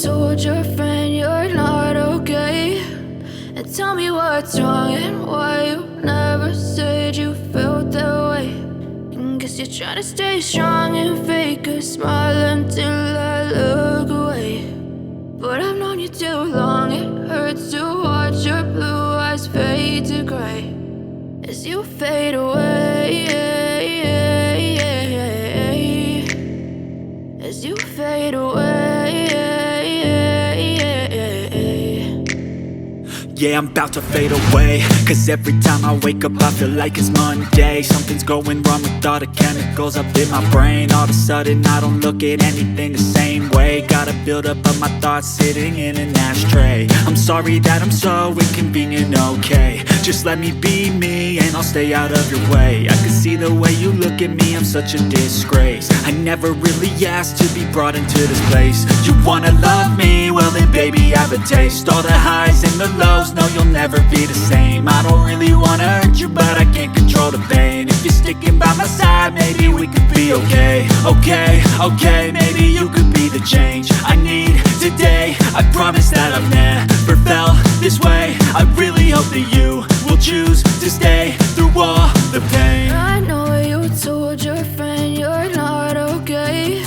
told your friend you're not okay, and tell me what's wrong and why you never said you felt that way. And guess you're trying to stay strong and fake a smile until I look away. But I've known you too long, it hurts to watch your blue eyes fade to gray as you fade away, as you fade away. Yeah, I'm about to fade away, cause every time I wake up I feel like it's Monday. Something's going wrong with all the chemicals up in my brain. All of a sudden I don't look at anything the same way. Gotta build up of my thoughts sitting in an ashtray. I'm sorry that I'm so inconvenient, okay. Just let me be me and I'll stay out of your way. I can see the way you look at me, I'm such a disgrace. I never really asked to be brought into this place. You wanna love me? Well then baby I have a taste. All the highs and the lows, no you'll never be the same. I don't really wanna hurt you but I can't control the pain. If you're sticking by my side maybe we could be okay. Okay, maybe you could be the change I need today. I promise that I've never felt this way. I really hope that you will choose to stay through all the pain. I know you told your friend you're not okay,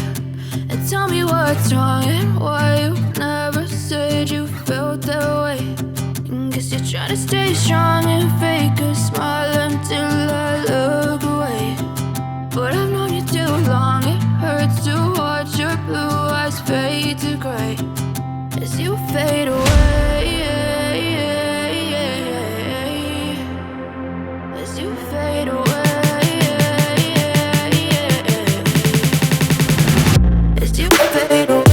and tell me what's wrong and why you never said you felt that way. And guess you're trying to stay strong and fake a smile until I look away. But I've known you too long, it hurts to watch your blue eyes fade to gray as you fade away, as you fade away, as you fade away.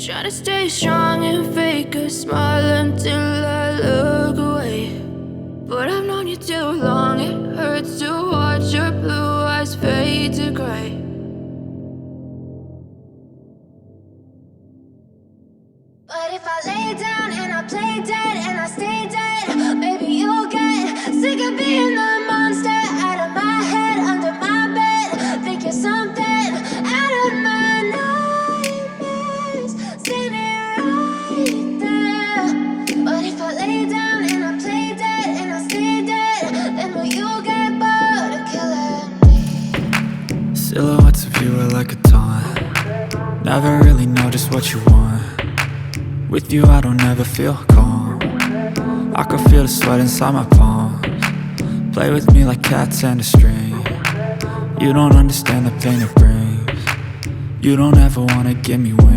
Try to stay strong and fake a smile until I look away. But I've known you too long, it hurts to watch your blue eyes fade to gray. But if I lay down and I play dead and I stay dead, maybe you'll get sick of being the monster out of my head, under my bed. Think you're something out of my nightmares, standing right there. But if I lay down and I play dead and I stay dead, then will you get bored of killing me? Silhouettes of you are like a taunt. Never really know just what you want. With you I don't ever feel calm. I can feel the sweat inside my palms. Play with me like cats and a string. You don't understand the pain it brings. You don't ever wanna give me wings.